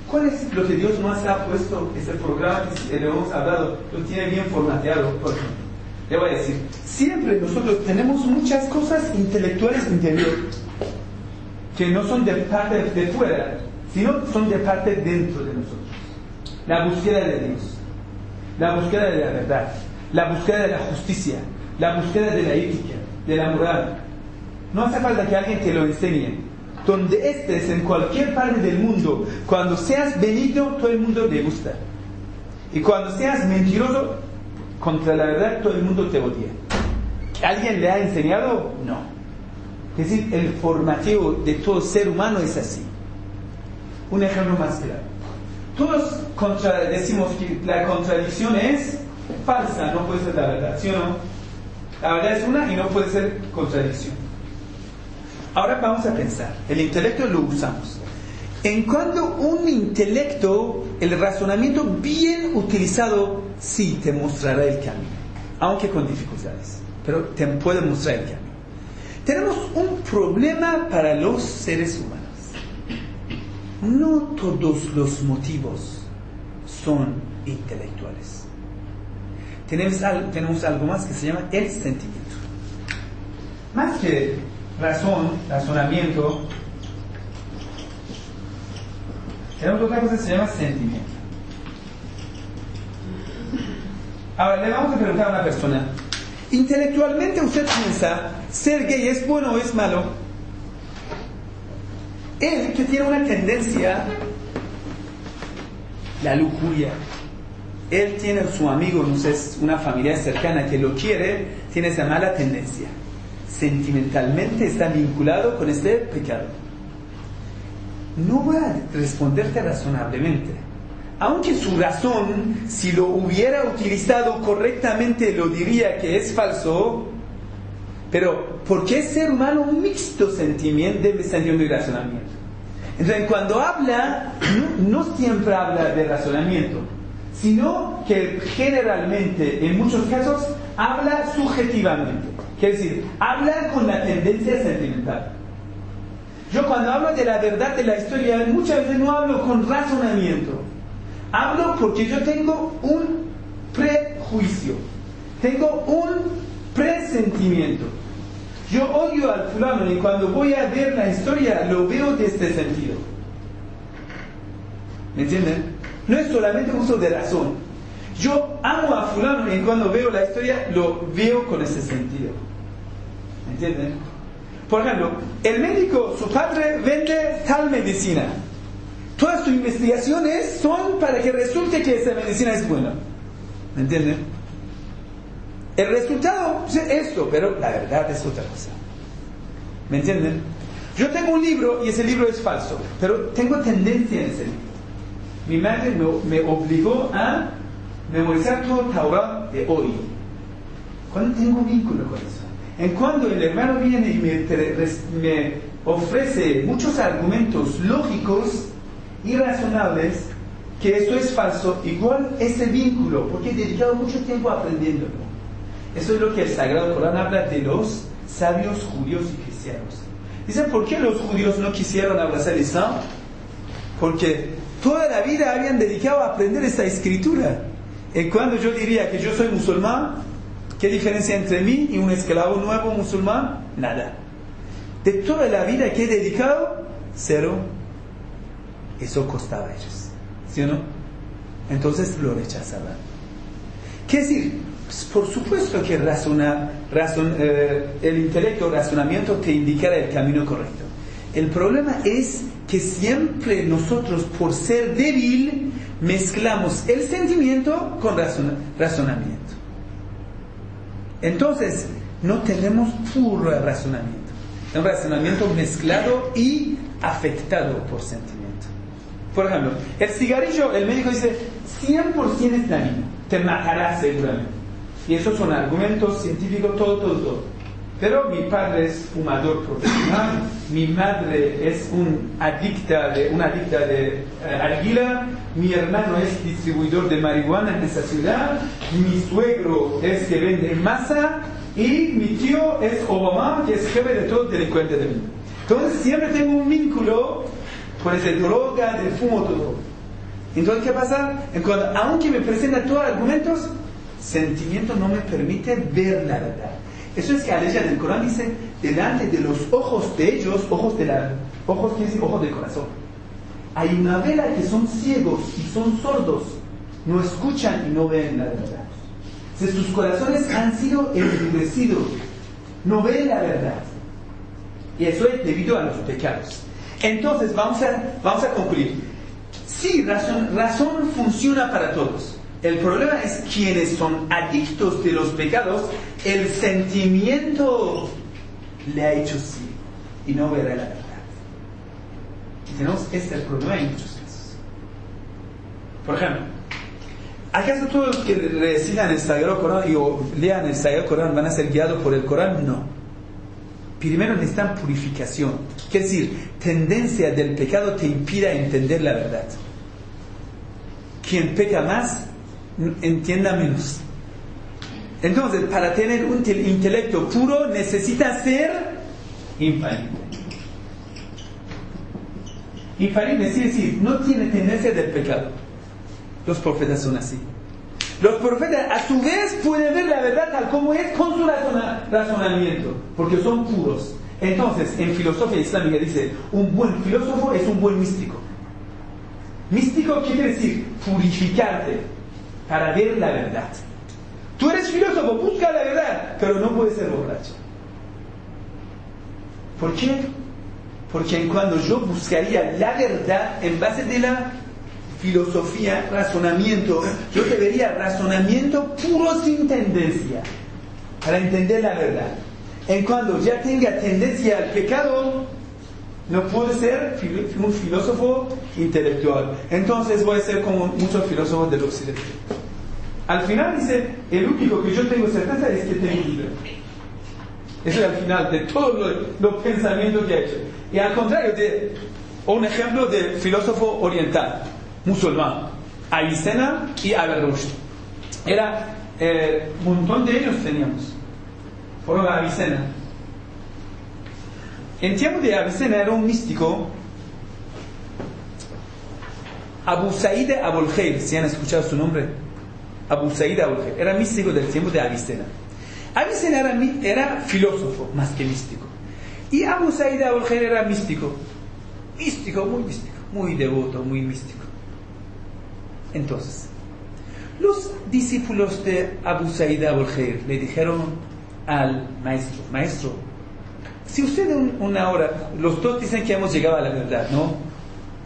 ¿Cuál es lo que Dios nos ha puesto? Ese programa que le hemos hablado, lo tiene bien formateado, por ejemplo. Le voy a decir, siempre nosotros tenemos muchas cosas intelectuales interiores que no son de parte de fuera, sino son de parte dentro de nosotros. La búsqueda de Dios, la búsqueda de la verdad, la búsqueda de la justicia, la búsqueda de la ética, de la moral. No hace falta que alguien te lo enseñe. Donde estés, en cualquier parte del mundo, cuando seas benigno, todo el mundo le gusta. Y cuando seas mentiroso, contra la verdad, todo el mundo te odia. ¿Alguien le ha enseñado? No. Es decir, el formativo de todo ser humano es así. Un ejemplo más claro. Todos decimos que la contradicción es falsa, no puede ser la verdad, ¿sí o no? La verdad es una y no puede ser contradicción. Ahora vamos a pensar, el intelecto lo usamos. En cuanto un intelecto, el razonamiento bien utilizado, sí te mostrará el camino, aunque con dificultades, pero te puede mostrar el camino. Tenemos un problema para los seres humanos. No todos los motivos son intelectuales. Tenemos algo más que se llama el sentimiento. Más que razonamiento, tenemos otra cosa que se llama sentimiento. Ahora, le vamos a preguntar a una persona, intelectualmente usted piensa, ¿ser gay es bueno o es malo? Él, que tiene una tendencia, la lujuria, él tiene su amigo, no sé, una familia cercana que lo quiere, tiene esa mala tendencia. Sentimentalmente está vinculado con este pecado. No va a responderte razonablemente. Aunque su razón, si lo hubiera utilizado correctamente, lo diría que es falso, pero porque es ser humano un mixto sentimiento y razonamiento. Entonces, cuando habla, no siempre habla de razonamiento, sino que generalmente, en muchos casos, habla subjetivamente. Quiere decir, habla con la tendencia sentimental. Yo cuando hablo de la verdad de la historia, muchas veces no hablo con razonamiento. Hablo porque yo tengo un prejuicio, tengo un presentimiento. Yo odio al fulano y cuando voy a ver la historia lo veo de este sentido. ¿Me entienden? No es solamente uso de razón. Yo amo a fulano y cuando veo la historia lo veo con ese sentido. ¿Me entienden? Por ejemplo, el médico, su padre vende tal medicina. Todas sus investigaciones son para que resulte que esa medicina es buena. ¿Me entienden? El resultado es esto, pero la verdad es otra cosa. ¿Me entienden? Yo tengo un libro y ese libro es falso, pero tengo tendencia en ese libro. Mi madre me obligó a memorizar todo el Torah de hoy. ¿Cuándo tengo vínculo con eso? En cuando el hermano viene y me ofrece muchos argumentos lógicos y razonables que esto es falso, igual ese vínculo, porque he dedicado mucho tiempo aprendiéndolo. Eso es lo que el Sagrado Corán habla de los sabios judíos y cristianos. Dicen, ¿por qué los judíos no quisieron abrazar el Islam? Porque toda la vida habían dedicado a aprender esta escritura. Y cuando yo diría que yo soy musulmán, ¿qué diferencia entre mí y un esclavo nuevo musulmán? Nada. De toda la vida que he dedicado, cero. Eso costaba a ellos, ¿sí o no? Entonces lo rechazaban. ¿Qué decir? Pues por supuesto que el intelecto, el razonamiento te indicará el camino correcto. El problema es que siempre nosotros, por ser débil, mezclamos el sentimiento con razonamiento. Entonces, no tenemos puro razonamiento. Un razonamiento mezclado y afectado por sentimiento. Por ejemplo, el cigarrillo, el médico dice 100% es dañino, te matará seguramente. Y esos son argumentos científicos, todo. Pero mi padre es fumador profesional, mi madre es una adicta de arguila, mi hermano es distribuidor de marihuana en esa ciudad, mi suegro es que vende masa y mi tío es Obama, que es jefe de todo delincuente del mundo. Entonces siempre tengo un vínculo con esa droga, del fumo, todo. Entonces, ¿qué pasa? Aunque me presenta todos los argumentos, sentimiento no me permite ver la verdad. Eso es que la ley del Corán dice, delante de los ojos de ellos, ojos quiere decir ojos del corazón. Hay una vela que son ciegos y son sordos, no escuchan y no ven la verdad. Si sus corazones han sido endurecidos, no ven la verdad. Y eso es debido a los pecados. Entonces, vamos a concluir. Sí, razón funciona para todos. El problema es quienes son adictos de los pecados, el sentimiento le ha hecho ciego y no verá la verdad. Y tenemos este problema en muchos casos. Por ejemplo, ¿acaso todos los que recitan el Sagrado Corán o lean el Sagrado Corán van a ser guiados por el Corán? No. primero necesitan purificación. Quiere decir, tendencia del pecado te impide entender la verdad. Quien peca más, entienda menos. Entonces, para tener un intelecto puro, necesita ser infalible. Infalible quiere decir, no tiene tendencia del pecado. Los profetas son así. Los profetas, a su vez, pueden ver la verdad tal como es con su razonamiento, porque son puros. Entonces, en filosofía islámica dice, un buen filósofo es un buen místico. Místico quiere decir purificarte para ver la verdad. Tú eres filósofo, busca la verdad, pero no puedes ser borracho. ¿Por qué? Porque cuando yo buscaría la verdad en base de la filosofía, razonamiento, yo debería razonamiento puro sin tendencia para entender la verdad. En cuando ya tenga tendencia al pecado, no puedo ser un filósofo intelectual. Entonces voy a ser como muchos filósofos del occidente. Al final dice, el único que yo tengo certeza es que tengo libre. Eso es al final de todos los pensamientos que he hecho. Y al contrario, un ejemplo de filósofo oriental, musulmán, Avicena y Averroes. Era un montón de ellos teníamos. Por ejemplo, Avicena. En tiempo de Avicena era un místico, Abu Sa'id Abul-Khair, si han escuchado su nombre. Abu Sa'id Abul-Khair era místico del tiempo de Avicena. Avicena era filósofo más que místico. Y Abu Sa'id Abul-Khair era místico, muy devoto, muy místico. Entonces, los discípulos de Abu Sa'id Abul-Khair le dijeron al maestro, si usted una hora, los dos dicen que hemos llegado a la verdad, ¿no?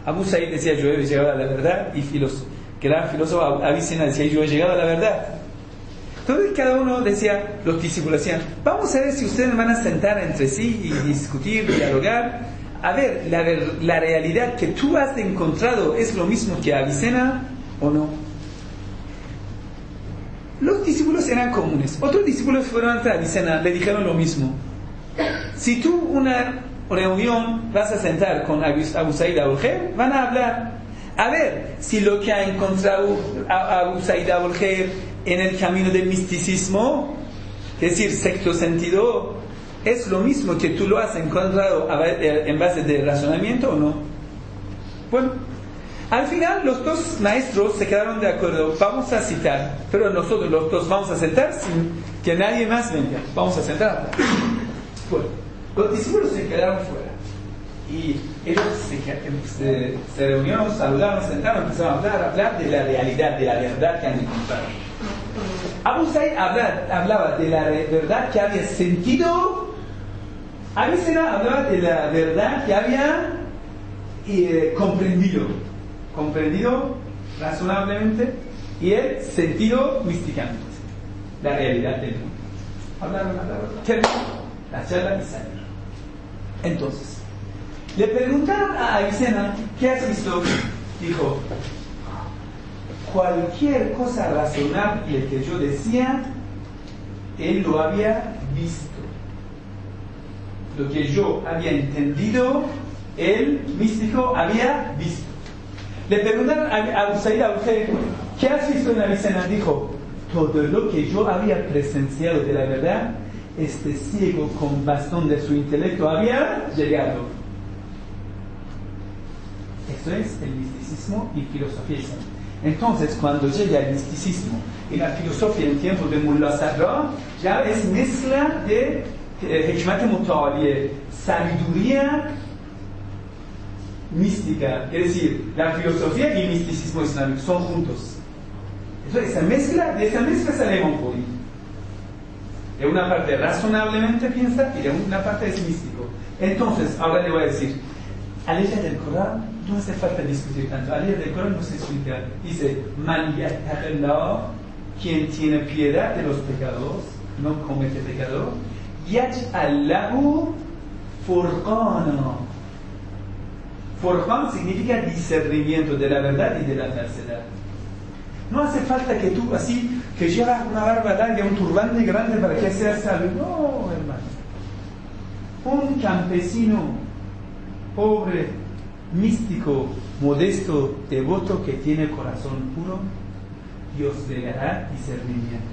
Abu Sa'id decía, yo he llegado a la verdad, y que era filósofo, Avicena decía, yo he llegado a la verdad. Entonces cada uno decía, los discípulos decían, vamos a ver si ustedes van a sentar entre sí y discutir, dialogar, a ver, la realidad que tú has encontrado es lo mismo que Avicena o no. Los discípulos eran comunes. Otros discípulos fueron ante Avicena, le dijeron lo mismo. Si tú una reunión vas a sentar con Abu Sa'id Abul-Khair, van a hablar. A ver si lo que ha encontrado Abu Sa'id Abul-Khair en el camino del misticismo, es decir, sexto sentido, es lo mismo que tú lo has encontrado en base de razonamiento o no. Bueno, al final los dos maestros se quedaron de acuerdo, vamos a citar, pero nosotros los dos vamos a sentar sin que nadie más venga, vamos a sentar. Bueno, los discípulos se quedaron fuera y ellos se reunieron, saludaron, sentaron, empezaron a hablar de la realidad, de la verdad que han encontrado. Abu Sa'id hablaba de la verdad que había sentido, Avicena hablaba de la verdad que había comprendido razonablemente, y él sentido místicamente la realidad del mundo. Hablaron, terminó la charla y salieron. Entonces le preguntaron a Avicena, ¿qué has visto? Dijo, cualquier cosa razonable que yo decía, él lo había visto. Lo que yo había entendido, el místico había visto. Le preguntaron a Abu Sa'id Abul-Khair, ¿qué has visto en Avicena? Dijo, todo lo que yo había presenciado de la verdad, este ciego con bastón de su intelecto había llegado. Eso es el misticismo y filosofía islámica. Entonces, cuando llega el misticismo y la filosofía en tiempo de Mullah Sadra, ya es mezcla de hikmat muta'aliyah, sabiduría mística, es decir, la filosofía y el misticismo islámico son juntos. Entonces, de esa mezcla sale Monfori. De una parte razonablemente piensa y de una parte es místico. Entonces, ahora le voy a decir, al leer del Corán no hace falta discutir tanto. Al leer del Corán no se explica. Dice, Man yattaqillah, quien tiene piedad de los pecados, no comete pecado, yaj'al lahu furqana. Furqan significa discernimiento de la verdad y de la falsedad. No hace falta que tú así, que llevas una barba larga, un turbante grande para que seas salvo. No, hermano. un campesino pobre, místico, modesto, devoto, que tiene corazón puro, Dios le dará discernimiento.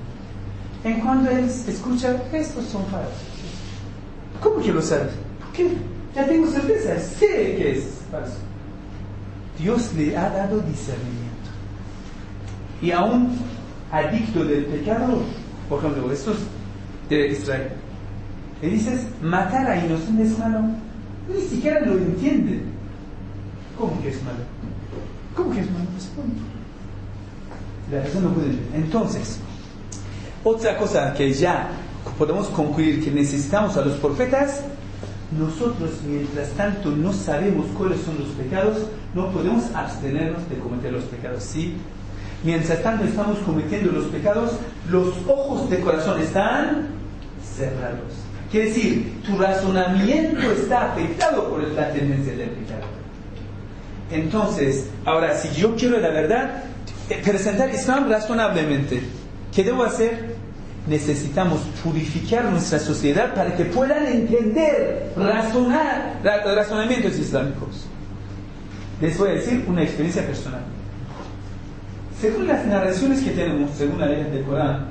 En cuanto él escucha, estos son falsos. ¿Cómo que lo sabes? ¿Por qué? Ya tengo certeza, sé que es falso. Dios le ha dado discernimiento. Y a un adicto del pecado, por ejemplo, estos de Israel, le dices, matar a inocentes es malo. Ni siquiera lo entienden. ¿Cómo que es malo? ¿Cómo que es malo? La razón no puede entender. Entonces, otra cosa que ya podemos concluir que necesitamos a los profetas, nosotros mientras tanto no sabemos cuáles son los pecados, no podemos abstenernos de cometer los pecados, ¿sí? Mientras tanto estamos cometiendo los pecados, los ojos de corazón están cerrados. Quiere decir, tu razonamiento está afectado por la tendencia del pecado. Entonces, ahora, si yo quiero la verdad, presentar Islam razonablemente, ¿qué debo hacer? Necesitamos purificar nuestra sociedad para que puedan entender, razonar razonamientos islámicos. Les voy a decir una experiencia personal. Según las narraciones que tenemos, según la ley del Corán,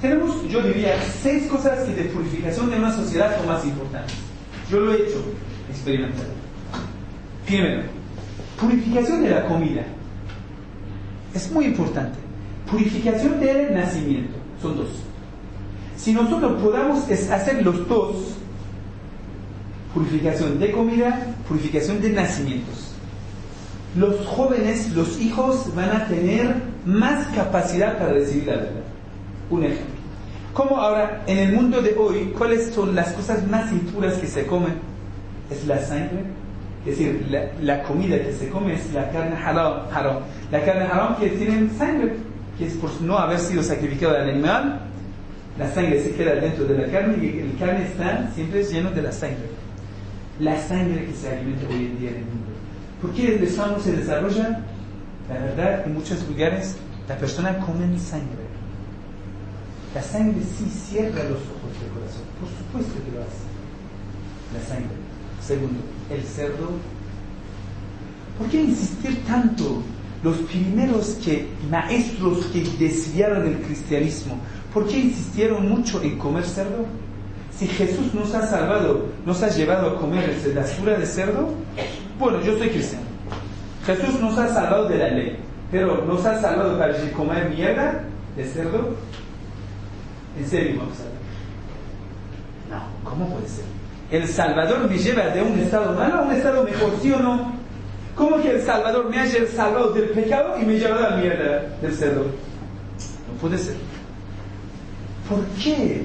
tenemos, yo diría, 6 cosas que de purificación de una sociedad son más importantes. Yo lo he hecho, experimentado. Primero, purificación de la comida. Es muy importante. Purificación del nacimiento. Son 2. Si nosotros podamos hacer los 2, purificación de comida, purificación de nacimientos, los jóvenes, los hijos van a tener más capacidad para recibir la verdad. Un ejemplo. Como ahora, en el mundo de hoy, ¿cuáles son las cosas más impuras que se comen? Es la sangre. Es decir, la comida que se come es la carne haram. La carne haram que tiene sangre, que es por no haber sido sacrificado al animal, la sangre se queda dentro de la carne y el carne está siempre lleno de la sangre. La sangre que se alimenta hoy en día en el mundo. ¿Por qué el Islam no se desarrolla? La verdad, en muchos lugares la persona come sangre. La sangre sí cierra los ojos del corazón. Por supuesto que lo hace. La sangre. Segundo, el cerdo. ¿Por qué insistir tanto? Los primeros maestros que desviaron el cristianismo, ¿por qué insistieron mucho en comer cerdo? Si Jesús nos ha salvado, nos ha llevado a comer la basura de cerdo. Bueno, yo soy cristiano. Jesús nos ha salvado de la ley, pero nos ha salvado para comer mierda de cerdo. ¿En serio vamos a ver? No, ¿cómo puede ser? El Salvador me lleva de un estado malo a un estado mejor, ¿sí o no? ¿Cómo que el Salvador me haya salvado del pecado y me lleva a la mierda del cerdo? No puede ser. ¿Por qué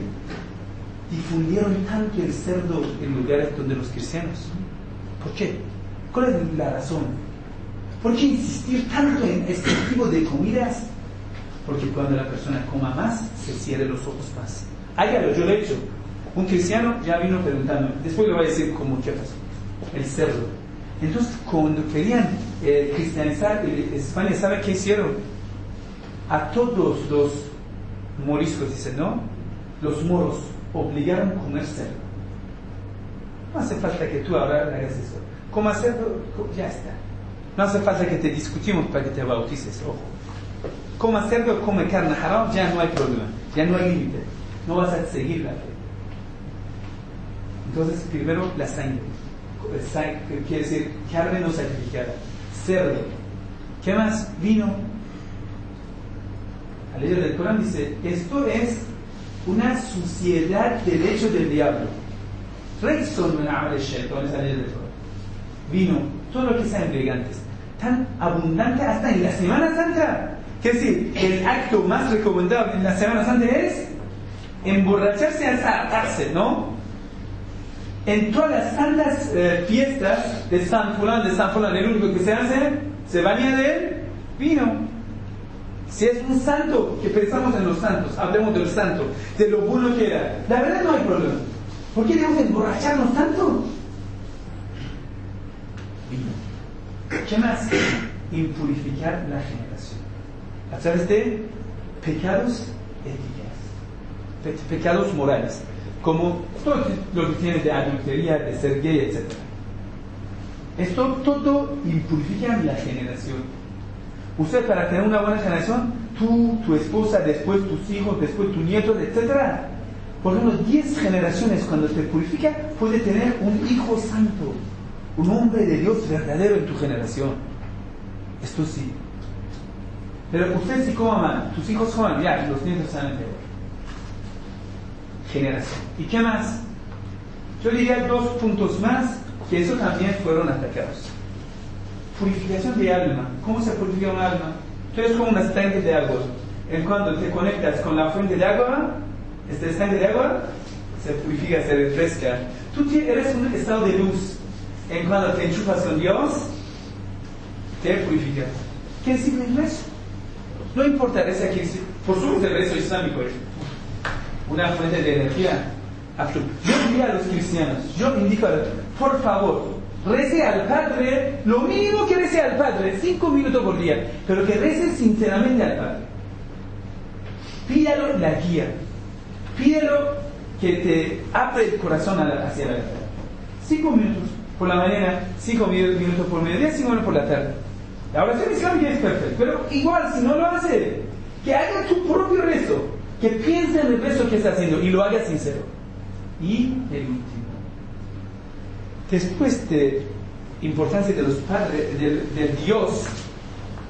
difundieron tanto el cerdo en lugares donde los cristianos? ¿Por qué? ¿Cuál es la razón? ¿Por qué insistir tanto en este tipo de comidas? Porque cuando la persona coma más, se cierre los ojos más. Hágalo, yo lo he hecho. Un cristiano ya vino preguntando, después le voy a decir cómo qué pasó. El cerdo. Entonces, cuando querían cristianizar España, ¿sabe qué hicieron? A todos los moriscos, dicen, ¿no? Los moros obligaron a comer cerdo. No hace falta que tú ahora hagas eso. Coma cerdo, ya está. No hace falta que te discutimos para que te bautices, ojo. Coma cerdo, come carne haram, ya no hay problema, ya no hay límite. No vas a seguir la fe. Entonces, primero la sangre. Quiere decir carne no sacrificada. Cerdo. ¿Qué más? Vino. La ley del Corán dice, esto es una suciedad del hecho del diablo. Reizon min amal ash-shaytan, esa ley del Corán. Vino, todo lo que sea embriagantes, tan abundante hasta en la Semana Santa. Es decir, el acto más recomendable en la Semana Santa es emborracharse hasta hartarse, ¿no? En todas las santas fiestas de San Fulán, el único que se hace, se baña de vino. Si es un santo, que pensamos en los santos, hablemos del santo, de lo bueno que era. La verdad no hay problema. ¿Por qué debemos emborracharnos tanto? Vino. ¿Qué más? Impurificar la generación. A través de pecados éticos. pecados morales, como todo lo que tiene de adultería, de ser gay, etc. Esto todo impurifica la generación. Usted, para tener una buena generación, tú, tu esposa, después tus hijos, después tus nietos, etc. Por ejemplo, 10 generaciones, cuando te purifica, puede tener un hijo santo, un hombre de Dios verdadero en tu generación. Esto sí. Pero usted, si coma mal, tus hijos coman, ya, los nietos saben de generación. ¿Y qué más? Yo diría 2 puntos más, que eso también fueron atacados. Purificación de alma. ¿Cómo se purifica un alma? Tú eres como un estanque de agua. En cuando te conectas con la fuente de agua, este estanque de agua se purifica, se refresca. Tú eres un estado de luz. En cuando te enchufas con Dios, te purifica. ¿Qué sirve el rezo? No importa el rezo aquí, por supuesto el rezo islámico es una fuente de energía absoluta. Yo diría a los cristianos, yo indico a los, por favor, rece al Padre, lo mínimo que rece al Padre, 5 minutos por día, pero que rece sinceramente al Padre. Pídalo la guía, pídalo que te abre el corazón hacia la verdad. 5 minutos por la mañana, 5 minutos por mediodía, 5 minutos por la tarde. La oración islámica es perfecta, pero igual si no lo hace, que haga tu propio rezo, que piense en el rezo que está haciendo y lo haga sincero. Y el último, después de importancia de los padres, del Dios,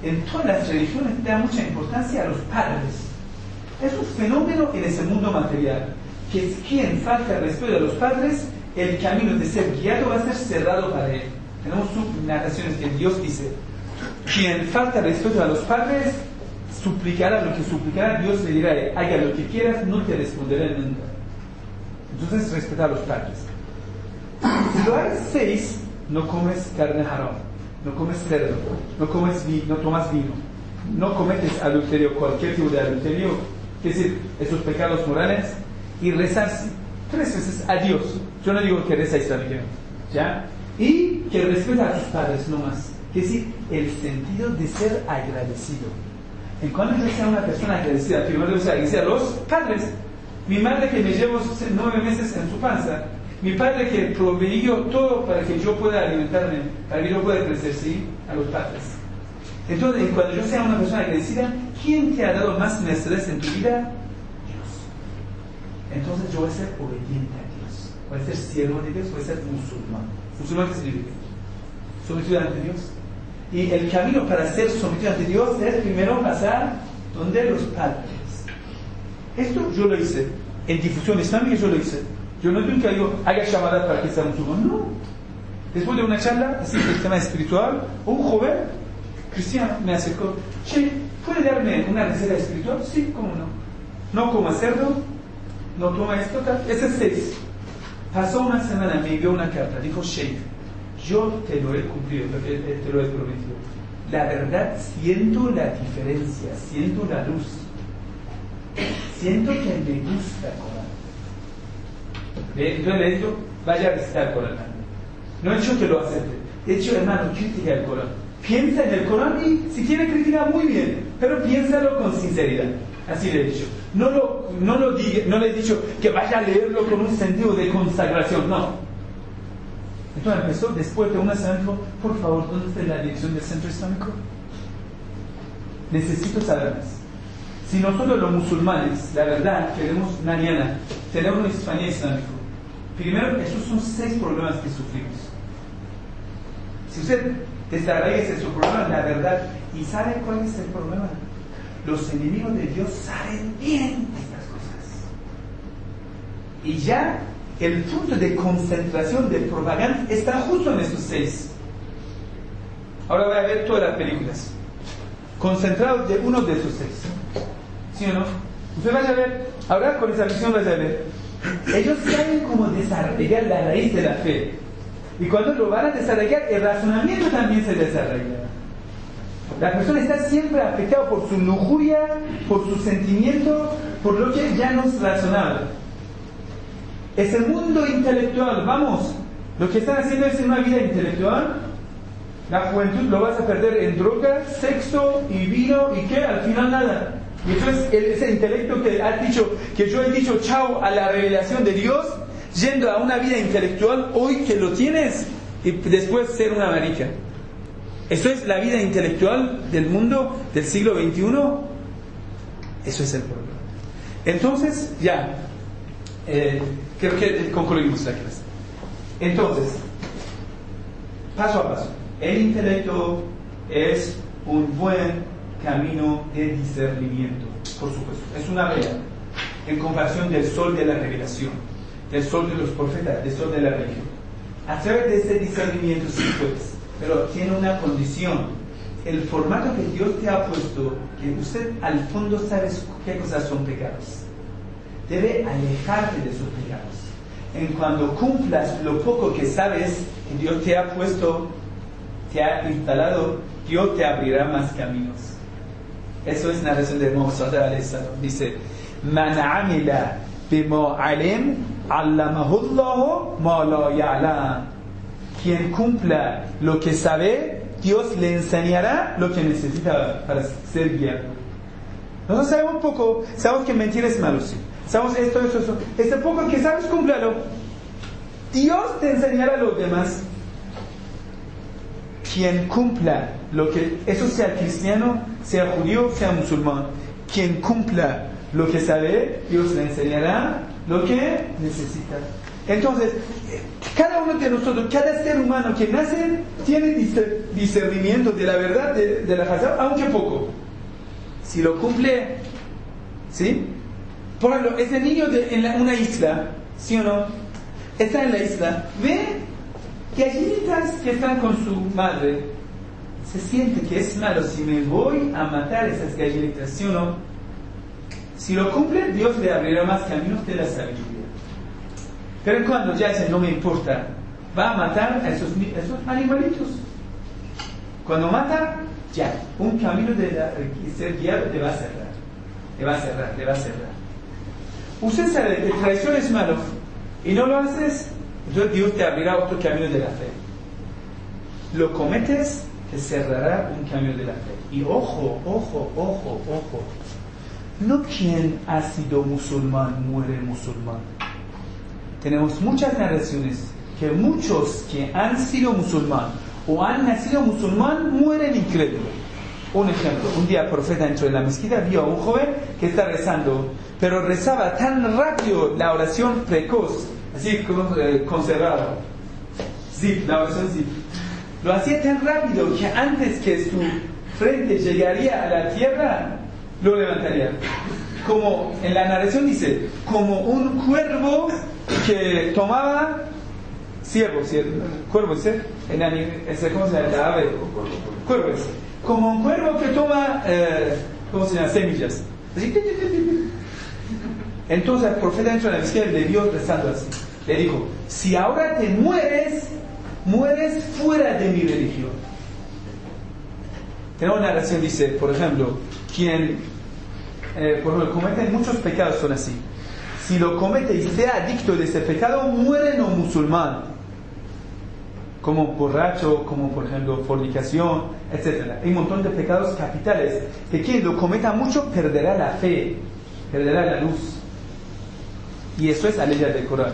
en todas las religiones da mucha importancia a los padres. Es un fenómeno en ese mundo material, que quien falta el respeto a los padres, el camino de ser guiado va a ser cerrado para él. Tenemos narraciones que Dios dice, quien falta respeto a los padres, suplicará lo que suplicará, Dios le dirá, haga lo que quieras, no te responderé nunca. Entonces respeta a los padres. Si lo hay 6, no comes carne haram, no comes cerdo, no tomas vino, no cometes adulterio, cualquier tipo de adulterio, es decir, esos pecados morales, y rezarse 3 veces a Dios. Yo no digo que reza islámicamente, ¿ya? Y que respeta a tus padres, no más. Es decir, el sentido de ser agradecido. En cuanto yo sea una persona agradecida, primero debo ser agradecida a los padres. Mi madre que me llevó 9 meses en su panza, mi padre que proveyó todo para que yo pueda alimentarme, para que yo pueda crecer, ¿sí? A los padres. Entonces, cuando yo sea una persona agradecida, ¿quién te ha dado más mercedes en tu vida? Dios. Entonces yo voy a ser obediente a Dios, voy a ser siervo de Dios, voy a ser musulmán. ¿Musulmán qué significa? Sometido ante Dios. Y el camino para ser sometido ante Dios es primero pasar donde los padres. Esto yo lo hice. En difusión islámica yo lo hice. Yo no nunca digo, haga llamada para que sea musulmán. No. Después de una charla, así del tema espiritual, un joven cristiano me acercó. Che, ¿puede darme una receta espiritual? Sí, ¿cómo no? No coma cerdo, no toma esto, tal. Ese es 6. Pasó una semana, me envió una carta. Dijo, Sheikh, yo te lo he cumplido, te lo he prometido. La verdad, siento la diferencia, siento la luz. Siento que me gusta el Corán. Entonces le he dicho, vaya a visitar el Corán. No he dicho que lo acepte. He dicho, hermano, critica el Corán. Piensa en el Corán y si quiere criticar, muy bien. Pero piénsalo con sinceridad. Así le he dicho. No le he dicho que vaya a leerlo con un sentido de consagración. No. Entonces empezó, después de una semana, dijo, por favor, ¿dónde está la dirección del centro islámico? Necesito saber más. Si nosotros los musulmanes, la verdad, queremos mañana tener una España islámico, primero, esos son 6 problemas que sufrimos. Si usted desarraiga esos problemas, la verdad, ¿y sabe cuál es el problema? Los enemigos de Dios saben bien estas cosas. Y ya el punto de concentración de propaganda está justo en estos 6. Ahora voy a ver todas las películas. Concentrado de uno de esos 6. ¿Sí o no? Usted vaya a ver, ahora con esa visión vaya a ver. Ellos saben cómo desarrollar la raíz de la fe. Y cuando lo van a desarrollar, el razonamiento también se desarrolla. La persona está siempre afectada por su lujuria, por su sentimiento, por lo que ya no es razonable. Es el mundo intelectual, vamos. Lo que están haciendo es una vida intelectual. La juventud lo vas a perder en drogas, sexo y vino y ¿qué? Al final nada. Y eso es ese intelecto que has dicho, que yo he dicho chao a la revelación de Dios, yendo a una vida intelectual, hoy que lo tienes, y después ser una marica. ¿Eso es la vida intelectual del mundo del siglo XXI? Eso es el problema. Entonces, ya, creo que concluimos la clase. Entonces, paso a paso, el intelecto es un buen camino de discernimiento, por supuesto. Es una vela en comparación del sol de la revelación, del sol de los profetas, del sol de la religión. A través de ese discernimiento sí puedes, pero tiene una condición. El formato que Dios te ha puesto, que usted al fondo sabe qué cosas son pecados, debe alejarte de esos pecados. En cuando cumplas lo poco que sabes, que Dios te ha puesto, te ha instalado, Dios te abrirá más caminos. Eso es narración de Muhammad alayhi salam. Dice: Man amila bima alim, allamahu Allahu ma la ya'lam. Quien cumpla lo que sabe, Dios le enseñará lo que necesita para ser guiado. Nosotros sabemos poco, sabemos que mentir es malo, sí. Sabemos esto. Este poco que sabes, cúmplalo. Dios te enseñará lo demás. Quien cumpla lo que, eso sea cristiano, sea judío, sea musulmán, quien cumpla lo que sabe, Dios le enseñará lo que necesita. Entonces, cada uno de nosotros, cada ser humano que nace, tiene discernimiento de la verdad de la Hazab, aunque poco. Si lo cumple, ¿sí? Por ejemplo, ese niño en una isla, ¿sí o no? Está en la isla, ve gallinitas que están con su madre. Se siente que es malo si me voy a matar esas gallinitas, ¿sí o no? Si lo cumple, Dios le abrirá más caminos de la sabiduría. Pero cuando ya dice, no me importa, va a matar a esos animalitos. Cuando mata, ya, un camino de ser guiado te va a cerrar. Usted sabe que traición es malo y no lo haces, entonces Dios te abrirá otro camino de la fe. Lo cometes, te cerrará un camino de la fe. Y ojo, no quien ha sido musulmán muere musulmán. Tenemos muchas narraciones que muchos que han sido musulmán o han nacido musulmán mueren incrédulos. Un ejemplo, un día el profeta entró en la mezquita, vio a un joven que está rezando, pero rezaba tan rápido la oración precoz, así como conservado, zip, la oración zip, lo hacía tan rápido que antes que su frente llegaría a la tierra, lo levantaría. Como en la narración dice, como un cuervo que tomaba cuervo, ¿sí? ¿Cómo se llama? La ave. Cuervo. Como un cuervo que toma, ¿cómo se llama? Semillas. Así. Entonces el profeta entró en la mezquita y le vio rezando así. Le dijo: si ahora te mueres fuera de mi religión. Tenemos una narración, dice, por ejemplo, quien comete muchos pecados son así. Si lo comete y sea adicto de ese pecado, muere no musulmán. Como borracho, como por ejemplo fornicación, etc. Hay un montón de pecados capitales que quien lo cometa mucho perderá la fe, perderá la luz. Y eso es la ley del Corán.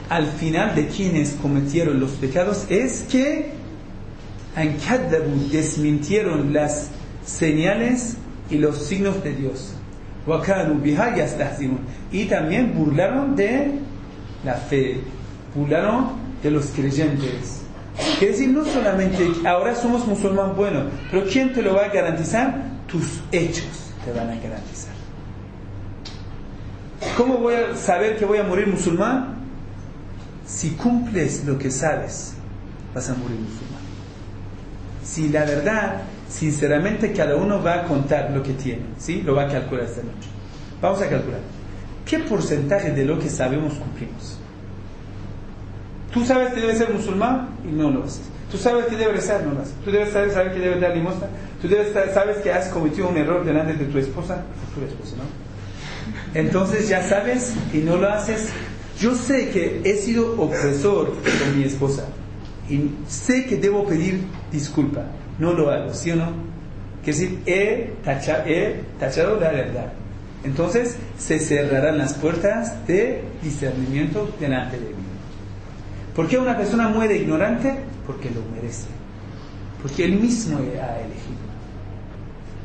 Al final de quienes cometieron los pecados es que desmintieron las señales y los signos de Dios. Y también burlaron de la fe, burlaron de los creyentes. Quiere decir, no solamente ahora somos musulmán bueno, pero ¿quién te lo va a garantizar? Tus hechos te van a garantizar. ¿Cómo voy a saber que voy a morir musulmán? Si cumples lo que sabes, vas a morir musulmán. Si la verdad, sinceramente, cada uno va a contar lo que tiene, ¿sí? Lo va a calcular esta noche. Vamos a calcular. ¿Qué porcentaje de lo que sabemos cumplimos? Tú sabes que debes ser musulmán y no lo haces. Tú sabes que debes rezar, no lo haces. Tú debes saber que debes dar limosna. Tú sabes que has cometido un error delante de tu esposa, futura esposa, ¿no? Entonces ya sabes y no lo haces. Yo sé que he sido opresor con mi esposa y sé que debo pedir disculpa, no lo hago, ¿sí o no? Que decir, he tachado la verdad. Entonces se cerrarán las puertas de discernimiento delante de mí. ¿Por qué una persona muere ignorante? Porque lo merece, porque él mismo ha elegido.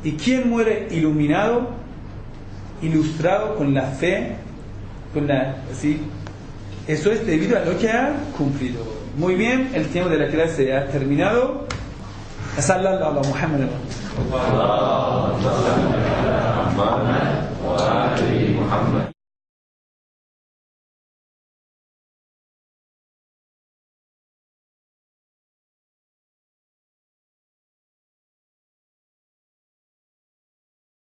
¿Y quién muere iluminado, ilustrado con la fe, ¿sí? Eso es debido a lo que ha cumplido. Muy bien, el tiempo de la clase ha terminado. Sallallahu ala Muhammad.